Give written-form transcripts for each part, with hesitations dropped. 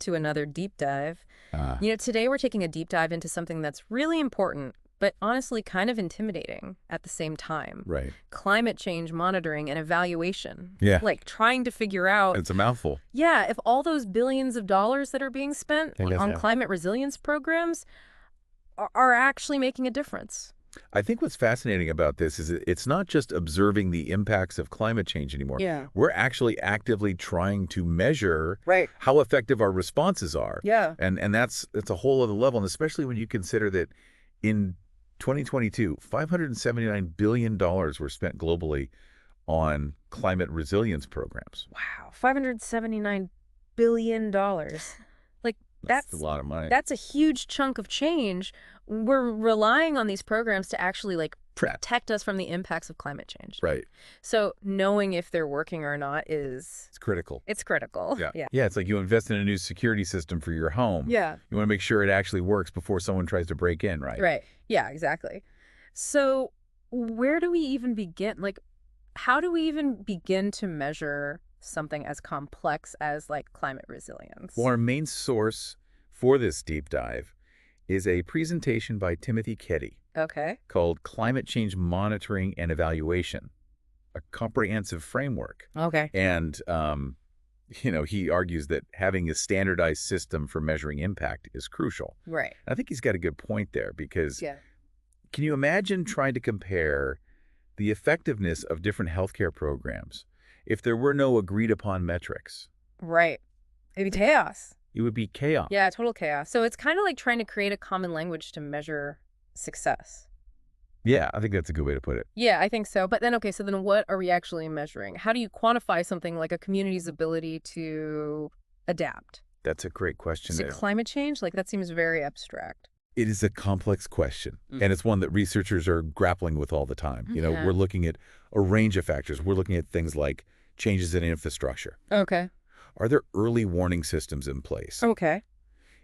to another deep dive. Ah, Today we're taking a deep dive into something that's really important, but honestly kind of intimidating at the same time. right. Climate change monitoring and evaluation. Yeah. Like trying to figure out, It's a mouthful. yeah, if all those billions of dollars that are being spent on climate resilience programs are actually making a difference. I think what's fascinating about this is it's not just observing the impacts of climate change anymore. Yeah. We're actually actively trying to measure Right. how effective our responses are. Yeah. And that's a whole other level, and especially when you consider that in 2022, $579 billion were spent globally on climate resilience programs. Wow. $579 billion. Like, That's a lot of money. that's a huge chunk of change. We're relying on these programs to actually protect us from the impacts of climate change. Right. So knowing if they're working or not It's critical. it's critical. Yeah. Yeah. Yeah, it's like you invest in a new security system for your home. Yeah. You want to make sure it actually works before someone tries to break in, right? Right. Yeah, exactly. So where do we even begin? How do we even begin to measure something as complex as climate resilience? Well, our main source for this deep dive is a presentation by Timothy Keddy Okay. called Climate Change Monitoring and Evaluation, a comprehensive framework. Okay. And, he argues that having a standardized system for measuring impact is crucial. Right. I think he's got a good point there because Yeah. can you imagine trying to compare the effectiveness of different healthcare programs if there were no agreed upon metrics? Right. It'd be chaos. It would be chaos. Yeah, total chaos. So it's kind of like trying to create a common language to measure success. Yeah, I think that's a good way to put it. Yeah, I think so. But then, okay, so then what are we actually measuring? How do you quantify something like a community's ability to adapt? That's a great question. Is it climate change? That seems very abstract. It is a complex question, and it's one that researchers are grappling with all the time. Okay. We're looking at a range of factors. We're looking at things like changes in infrastructure. Okay. Are there early warning systems in place? Okay.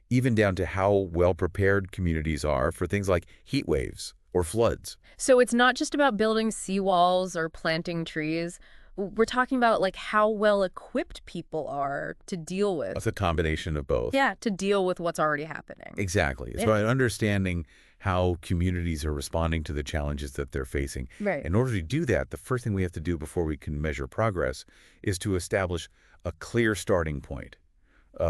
Even down to how well-prepared communities are for things like heat waves or floods. So it's not just about building seawalls or planting trees. We're talking about how well equipped people are to deal with. It's a combination of both. Yeah, to deal with what's already happening. Exactly. It's Yeah. about understanding how communities are responding to the challenges that they're facing. Right. In order to do that, the first thing we have to do before we can measure progress is to establish a clear starting point,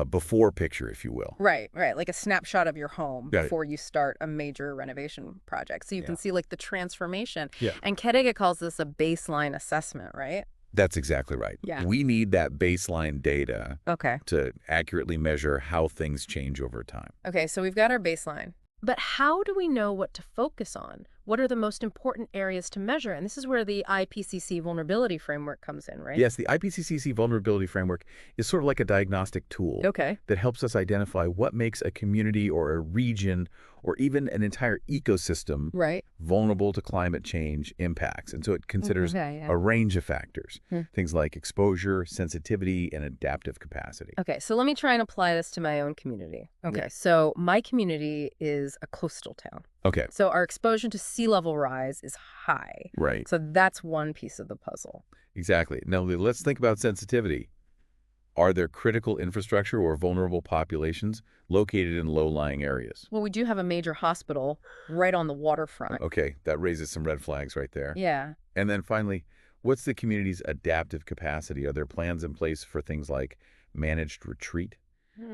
before picture, if you will. Right. Like a snapshot of your home Got it. before you start a major renovation project. So you can see the transformation. Yeah. And Kedege calls this a baseline assessment, right? That's exactly right. Yeah. We need that baseline data Okay. to accurately measure how things change over time. Okay, so we've got our baseline. But how do we know what to focus on? What are the most important areas to measure? And this is where the IPCC vulnerability framework comes in, right? Yes, the IPCC vulnerability framework is sort of like a diagnostic tool Okay. that helps us identify what makes a community or a region or even an entire ecosystem Right. vulnerable to climate change impacts. And so it considers Okay, yeah. a range of factors, Hmm. things like exposure, sensitivity, and adaptive capacity. Okay, so let me try and apply this to my own community. Okay, Yeah. so my community is a coastal town. Okay, So our exposure to sea level rise is high. right, So that's one piece of the puzzle. exactly. Now let's think about sensitivity. Are there critical infrastructure or vulnerable populations located in low-lying areas? Well, we do have a major hospital right on the waterfront. Okay, that raises some red flags right there. Yeah. And then finally, what's the community's adaptive capacity? Are there plans in place for things like managed retreat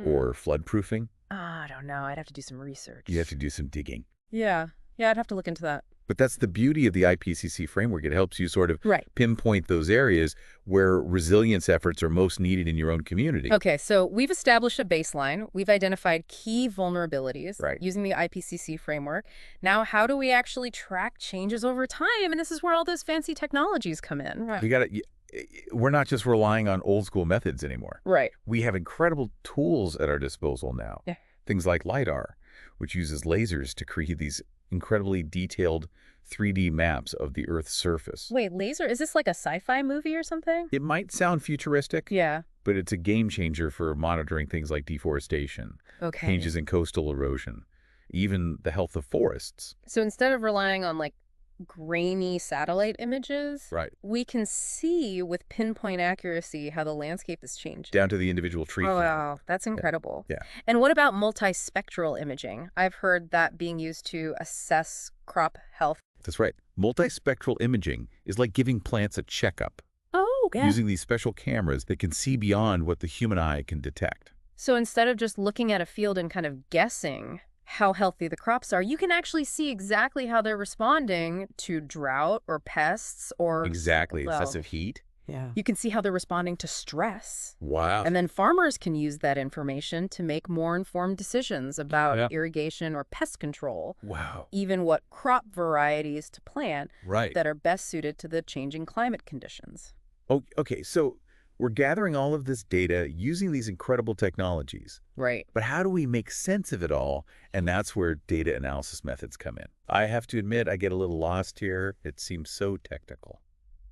or floodproofing? I don't know. I'd have to do some research. You have to do some digging. Yeah, I'd have to look into that. But that's the beauty of the IPCC framework. It helps you sort of Right. pinpoint those areas where resilience efforts are most needed in your own community. Okay, so we've established a baseline. We've identified key vulnerabilities Right. using the IPCC framework. Now, how do we actually track changes over time? And this is where all those fancy technologies come in. Right. We're not just relying on old school methods anymore. Right. We have incredible tools at our disposal now. Yeah. Things like LiDAR, which uses lasers to create these incredibly detailed 3D maps of the Earth's surface. Wait, laser? Is this like a sci-fi movie or something? It might sound futuristic, Yeah. but it's a game changer for monitoring things like deforestation, Okay. changes in coastal erosion, even the health of forests. So instead of relying on grainy satellite images, Right. we can see with pinpoint accuracy how the landscape is changing. Down to the individual tree Oh, form. wow, that's Yeah. incredible. Yeah. And what about multispectral imaging? I've heard that being used to assess crop health. That's right. Multispectral imaging is like giving plants a checkup, Oh, yeah. using these special cameras that can see beyond what the human eye can detect. So instead of just looking at a field and kind of guessing how healthy the crops are, you can actually see exactly how they're responding to drought or pests or, Exactly. well, Excessive heat. yeah. You can see how they're responding to stress. Wow. And then farmers can use that information to make more informed decisions about Yeah. irrigation or pest control, Wow. even what crop varieties to plant Right. that are best suited to the changing climate conditions. Oh, okay. So we're gathering all of this data using these incredible technologies. Right. But how do we make sense of it all? And that's where data analysis methods come in. I have to admit, I get a little lost here. It seems so technical.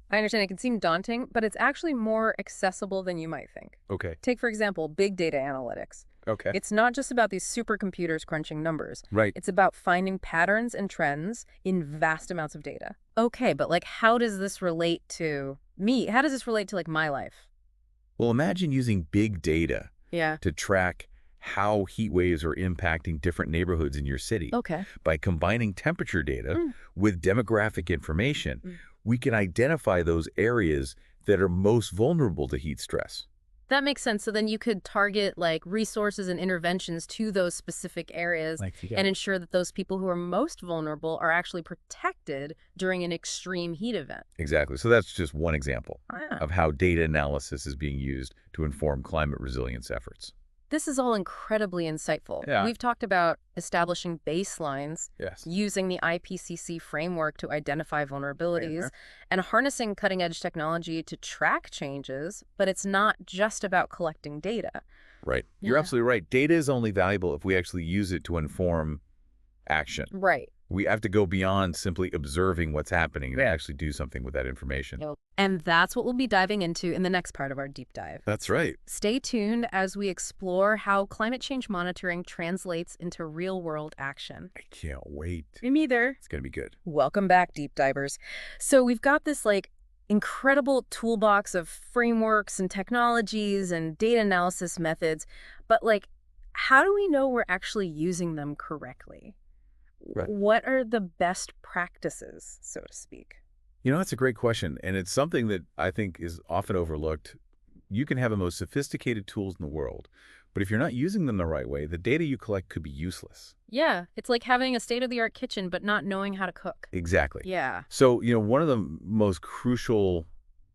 I understand it can seem daunting, but it's actually more accessible than you might think. Okay. Take, for example, big data analytics. Okay. It's not just about these supercomputers crunching numbers. Right. It's about finding patterns and trends in vast amounts of data. Okay, but like, how does this relate to me? How does this relate to like my life? Well, imagine using big data Yeah. to track how heat waves are impacting different neighborhoods in your city. Okay. By combining temperature data Mm. with demographic information, Mm. we can identify those areas that are most vulnerable to heat stress. That makes sense. So then you could target like resources and interventions to those specific areas and ensure that those people who are most vulnerable are actually protected during an extreme heat event. Exactly. So that's just one example Ah. of how data analysis is being used to inform climate resilience efforts. This is all incredibly insightful. Yeah. We've talked about establishing baselines, Yes. using the IPCC framework to identify vulnerabilities, Yeah. and harnessing cutting-edge technology to track changes, but it's not just about collecting data. Right. You're Yeah. absolutely right. Data is only valuable if we actually use it to inform action. Right. We have to go beyond simply observing what's happening and actually do something with that information. And that's what we'll be diving into in the next part of our deep dive. That's right. Stay tuned as we explore how climate change monitoring translates into real-world action. I can't wait. Me neither. It's going to be good. Welcome back, deep divers. So we've got this like incredible toolbox of frameworks and technologies and data analysis methods, but like, how do we know we're actually using them correctly? Right. What are the best practices, so to speak? You know, that's a great question. And it's something that I think is often overlooked. You can have the most sophisticated tools in the world, but if you're not using them the right way, the data you collect could be useless. Yeah, it's like having a state-of-the-art kitchen but not knowing how to cook. Exactly. Yeah. So, one of the most crucial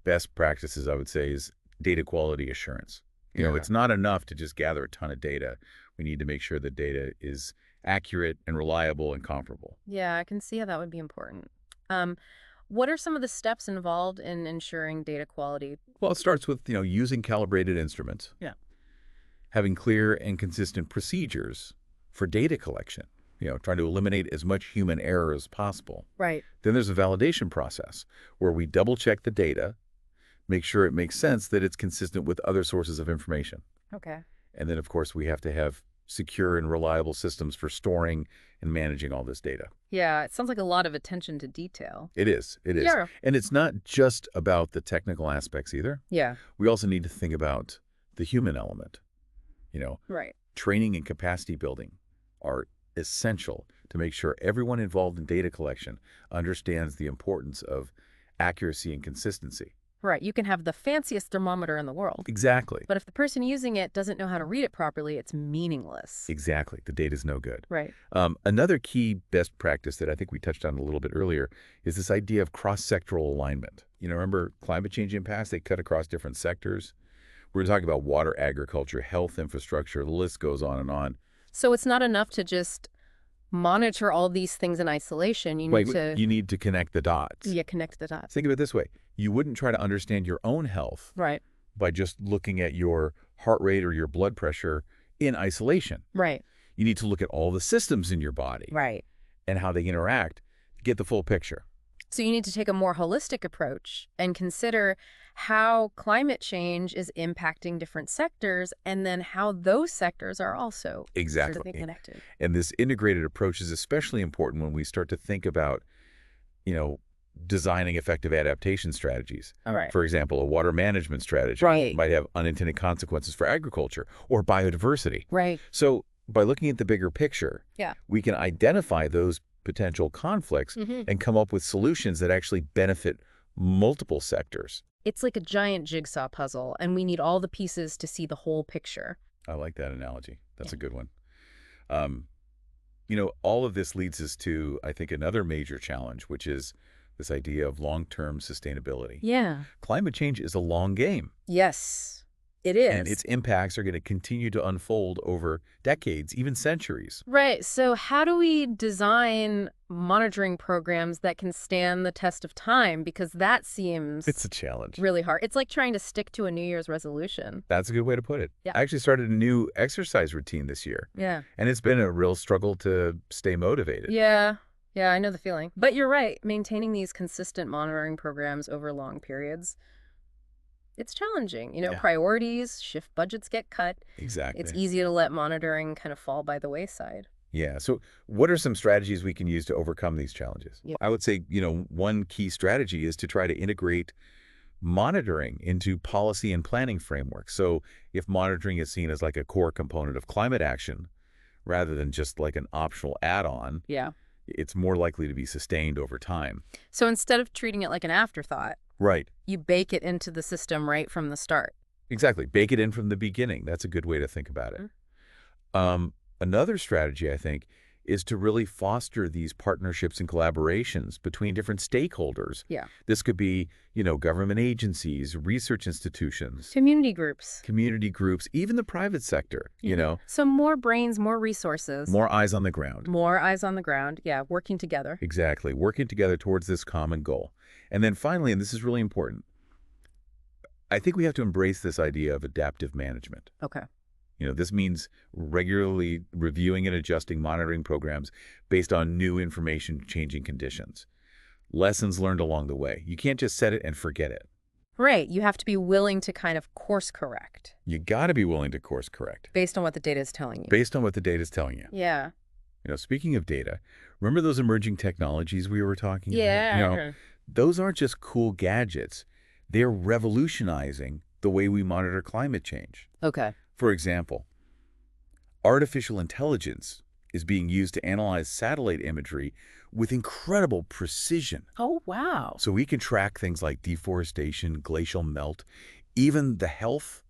best practices, I would say, is data quality assurance. It's not enough to just gather a ton of data. We need to make sure the data is accurate and reliable and comparable. Yeah, I can see how that would be important. What are some of the steps involved in ensuring data quality? Well, it starts with, using calibrated instruments. Yeah. Having clear and consistent procedures for data collection, trying to eliminate as much human error as possible. Right. Then there's a validation process where we double check the data, make sure it makes sense that it's consistent with other sources of information. Okay. And then, of course, we have to have secure and reliable systems for storing and managing all this data. Yeah, it sounds like a lot of attention to detail. It is. It is. Yeah. And it's not just about the technical aspects either. Yeah. We also need to think about the human element. Right. Training and capacity building are essential to make sure everyone involved in data collection understands the importance of accuracy and consistency. Right. You can have the fanciest thermometer in the world, Exactly. but if the person using it doesn't know how to read it properly, it's meaningless. Exactly. The data's no good. Right. Another key best practice that I think we touched on a little bit earlier is this idea of cross-sectoral alignment. Remember climate change impacts? They cut across different sectors. We're talking about water, agriculture, health infrastructure. The list goes on and on. So it's not enough to just monitor all these things in isolation. You need to You need to connect the dots. connect the dots. Think of it this way. You wouldn't try to understand your own health Right. by just looking at your heart rate or your blood pressure in isolation. Right. You need to look at all the systems in your body Right. and how they interact to get the full picture. So you need to take a more holistic approach and consider how climate change is impacting different sectors and then how those sectors are also Exactly. sort of connected. And this integrated approach is especially important when we start to think about you know, designing effective adaptation strategies. All right. For example, a water management strategy Right. might have unintended consequences for agriculture or biodiversity. Right. So by looking at the bigger picture, Yeah. we can identify those potential conflicts Hmm. and come up with solutions that actually benefit multiple sectors. It's like a giant jigsaw puzzle, and we need all the pieces to see the whole picture. I like that analogy. That's Yeah. a good one. Um, all of this leads us to, I think, another major challenge, which is this idea of long-term sustainability. Yeah. Climate change is a long game, Yes, it and is. its impacts are going to continue to unfold over decades, even centuries. Right. So how do we design monitoring programs that can stand the test of time? Because that It's seems a challenge. really hard. It's like trying to stick to a New Year's resolution. That's a good way to put it. Yeah. I actually started a new exercise routine this year, Yeah. and it's been a real struggle to stay motivated. Yeah. Yeah, I know the feeling. But you're right. Maintaining these consistent monitoring programs over long periods, it's challenging. Yeah. Priorities, shift budgets get cut. Exactly. It's easy to let monitoring kind of fall by the wayside. Yeah. So what are some strategies we can use to overcome these challenges? Yeah. I would say, one key strategy is to try to integrate monitoring into policy and planning frameworks. So if monitoring is seen as like a core component of climate action, rather than just like an optional add-on, Yeah. it's more likely to be sustained over time. So instead of treating it like an afterthought, Right. you bake it into the system right from the start. Exactly. Bake it in from the beginning. That's a good way to think about it. Another strategy, I think, is to really foster these partnerships and collaborations between different stakeholders. Yeah. This could be, government agencies, research institutions, Community groups. community groups, even the private sector, So more brains, more resources. more eyes on the ground. More eyes on the ground. Yeah, working together. Exactly. Working together towards this common goal. And then finally, and this is really important, I think we have to embrace this idea of adaptive management. Okay. This means regularly reviewing and adjusting monitoring programs based on new information changing conditions. Lessons learned along the way. You can't just set it and forget it. Right. You have to be willing to kind of course correct You got to be willing to course correct based on what the data is telling you. based on what the data is telling you. Yeah. Speaking of data, remember those emerging technologies we were talking about? Yeah. Those aren't just cool gadgets. They're revolutionizing the way we monitor climate change. Okay. For example, artificial intelligence is being used to analyze satellite imagery with incredible precision. Oh, wow. So we can track things like deforestation, glacial melt, even the health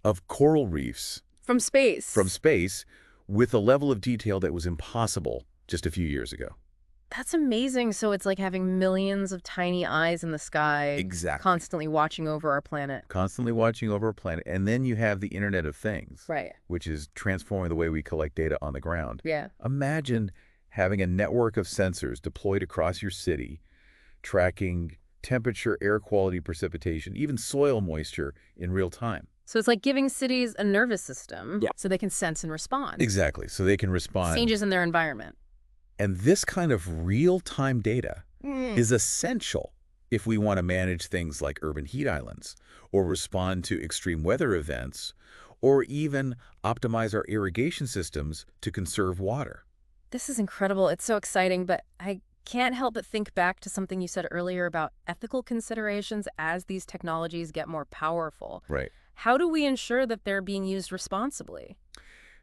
of coral reefs From space. from space with a level of detail that was impossible just a few years ago. That's amazing. So it's like having millions of tiny eyes in the sky. Exactly. Constantly watching over our planet. Constantly watching over a planet. And then you have the Internet of Things, Right. which is transforming the way we collect data on the ground. Yeah. Imagine having a network of sensors deployed across your city, tracking temperature, air quality, precipitation, even soil moisture in real time. So it's like giving cities a nervous system. Yeah. So they can sense and respond. Exactly. So they can respond. Changes in their environment. And this kind of real-time data Mm. is essential if we want to manage things like urban heat islands or respond to extreme weather events or even optimize our irrigation systems to conserve water. This is incredible. It's so exciting, but I can't help but think back to something you said earlier about ethical considerations as these technologies get more powerful. Right. How do we ensure that they're being used responsibly?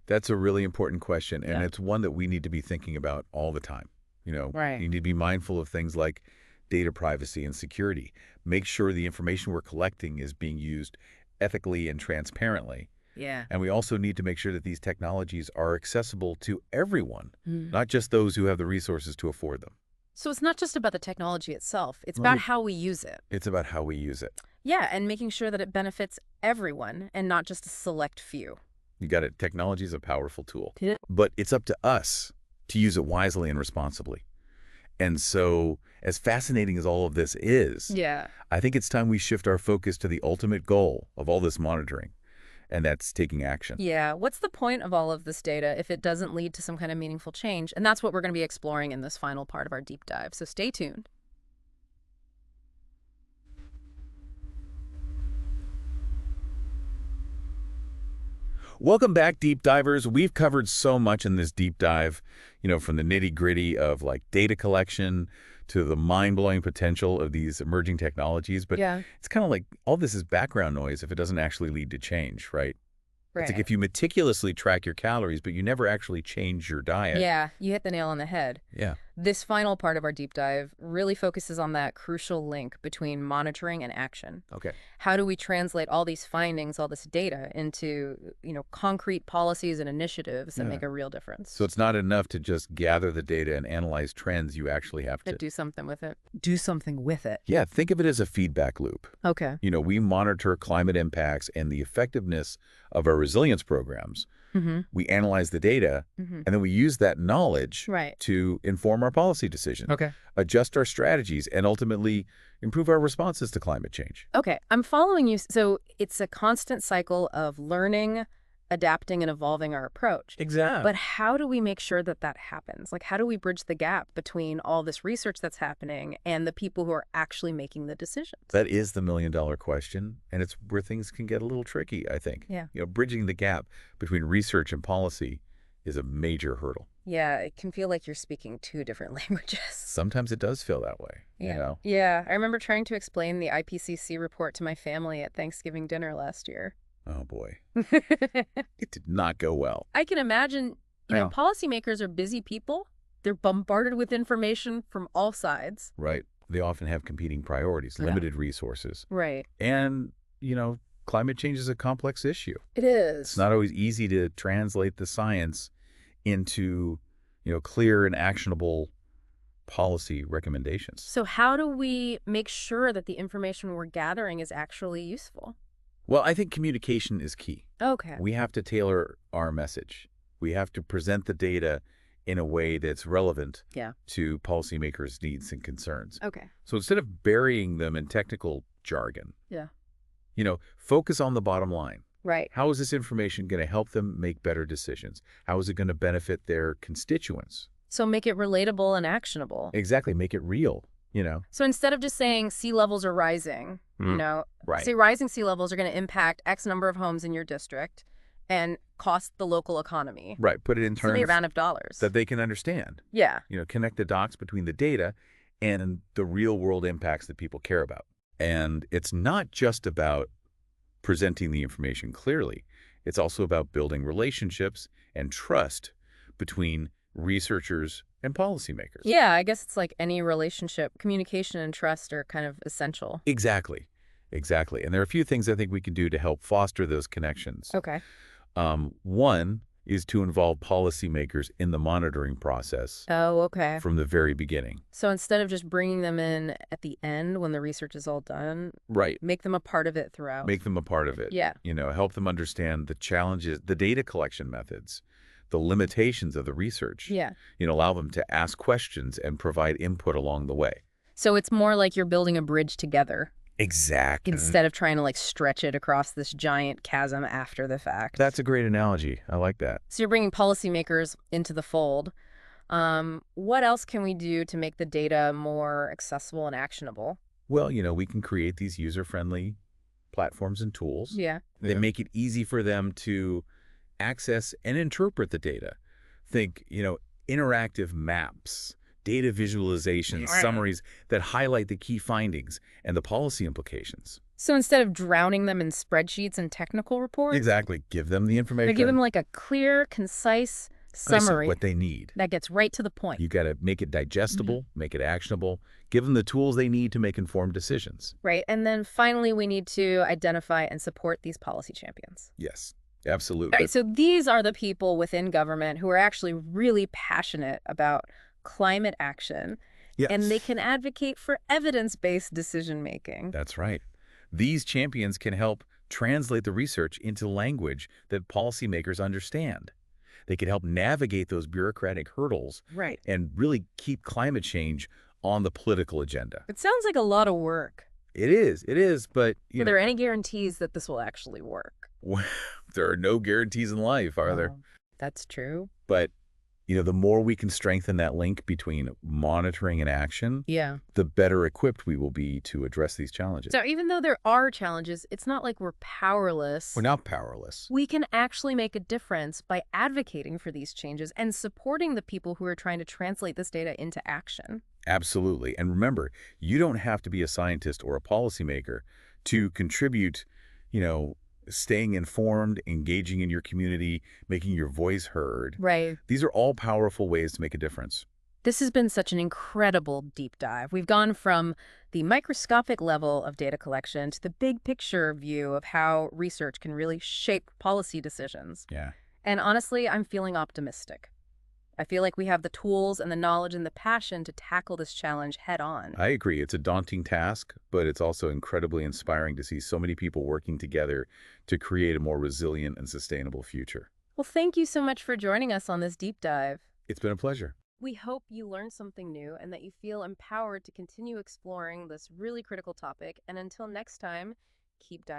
That's a really important question, and Yeah. it's one that we need to be thinking about all the time. Right. You need to be mindful of things like data privacy and security. Make sure the information we're collecting is being used ethically and transparently. Yeah. And we also need to make sure that these technologies are accessible to everyone, Mm. not just those who have the resources to afford them. So it's not just about the technology itself. It's Let about me- how we use it. It's about how we use it. Yeah, and making sure that it benefits everyone and not just a select few. You got it. Technology is a powerful tool, Yeah. but it's up to us to use it wisely and responsibly. And so, as fascinating as all of this is, Yeah. I think it's time we shift our focus to the ultimate goal of all this monitoring, and that's taking action. Yeah. What's the point of all of this data if it doesn't lead to some kind of meaningful change? And that's what we're going to be exploring in this final part of our deep dive. So stay tuned. Welcome back, deep divers. We've covered so much in this deep dive, from the nitty-gritty of like data collection to the mind-blowing potential of these emerging technologies. But Yeah. it's kind of like all this is background noise if it doesn't actually lead to change, right? It's like Right. if you meticulously track your calories, but you never actually change your diet. Yeah, you hit the nail on the head. Yeah. This final part of our deep dive really focuses on that crucial link between monitoring and action. Okay. How do we translate all these findings, all this data into, concrete policies and initiatives that Yeah. make a real difference? So it's not enough to just gather the data and analyze trends. You actually have to Do something with it. Do something with it. Yeah, think of it as a feedback loop. Okay. We monitor climate impacts and the effectiveness of our resilience programs. Mm-hmm. We analyze the data, Mm-hmm. and then we use that knowledge Right. to inform our policy decisions, Okay. adjust our strategies, and ultimately improve our responses to climate change. Okay, I'm following you. So it's a constant cycle of learning, adapting, and evolving our approach. Exactly. But how do we make sure that that happens? Like, how do we bridge the gap between all this research that's happening and the people who are actually making the decisions? That is the million-dollar question, and it's where things can get a little tricky, I think. Yeah. Bridging the gap between research and policy is a major hurdle. Yeah, it can feel like you're speaking two different languages. Sometimes it does feel that way, Yeah, I remember trying to explain the IPCC report to my family at Thanksgiving dinner last year. Oh, boy. It did not go well. I can imagine, Yeah. policymakers are busy people. They're bombarded with information from all sides. Right. They often have competing priorities, Yeah. limited resources. Right. And, climate change is a complex issue. It is. It's not always easy to translate the science into, clear and actionable policy recommendations. So how do we make sure that the information we're gathering is actually useful? Well, I think communication is key. Okay. We have to tailor our message. We have to present the data in a way that's relevant Yeah. to policymakers' needs and concerns. Okay. So instead of burying them in technical jargon, Yeah. focus on the bottom line. Right. How is this information going to help them make better decisions? How is it going to benefit their constituents? So make it relatable and actionable. Exactly. Make it real, So instead of just saying sea levels are rising, Right. say rising sea levels are going to impact X number of homes in your district and cost the local economy Right. Put it in some terms amount of dollars. that they can understand. Yeah. Connect the dots between the data and the real world impacts that people care about. And it's not just about presenting the information clearly. It's also about building relationships and trust between researchers and policymakers. Yeah, I guess it's like any relationship. Communication and trust are kind of essential. Exactly. Exactly. And there are a few things I think we can do to help foster those connections. Okay. One is to involve policymakers in the monitoring process Oh, okay. from the very beginning. So instead of just bringing them in at the end when the research is all done, Right. make them a part of it throughout. Make them a part of it. Yeah. Help them understand the challenges, the data collection methods, the limitations of the research. Yeah. Allow them to ask questions and provide input along the way. So it's more like you're building a bridge together Exactly. instead of trying to stretch it across this giant chasm after the fact. That's a great analogy. I like that. So you're bringing policymakers into the fold. What else can we do to make the data more accessible and actionable? Well, we can create these user-friendly platforms and tools. Yeah. That make it easy for them to access and interpret the data. Think, interactive maps, data visualizations, summaries that highlight the key findings and the policy implications. So instead of drowning them in spreadsheets and technical reports, Exactly. Give them the information. give them a clear, concise summary what they need. that gets right to the point. You got to make it digestible, make it actionable, give them the tools they need to make informed decisions. Right. And then finally, we need to identify and support these policy champions. Yes, absolutely. All right, so these are the people within government who are actually really passionate about climate action, Yes. and they can advocate for evidence-based decision-making. That's right. These champions can help translate the research into language that policymakers understand. They can help navigate those bureaucratic hurdles Right. and really keep climate change on the political agenda. It sounds like a lot of work. It is, but Are there any guarantees that this will actually work? there are no guarantees in life, are there? That's true. But the more we can strengthen that link between monitoring and action, Yeah. the better equipped we will be to address these challenges. So even though there are challenges, it's not like we're powerless. We're not powerless. We can actually make a difference by advocating for these changes and supporting the people who are trying to translate this data into action. Absolutely. And remember, you don't have to be a scientist or a policymaker to contribute, you know, staying informed, engaging in your community, making your voice heard. Right. These are all powerful ways to make a difference. This has been such an incredible deep dive. We've gone from the microscopic level of data collection to the big picture view of how research can really shape policy decisions. Yeah. And honestly, I'm feeling optimistic. I feel like we have the tools and the knowledge and the passion to tackle this challenge head on. I agree. It's a daunting task, but it's also incredibly inspiring to see so many people working together to create a more resilient and sustainable future. Well, thank you so much for joining us on this deep dive. It's been a pleasure. We hope you learned something new and that you feel empowered to continue exploring this really critical topic. And until next time, keep diving.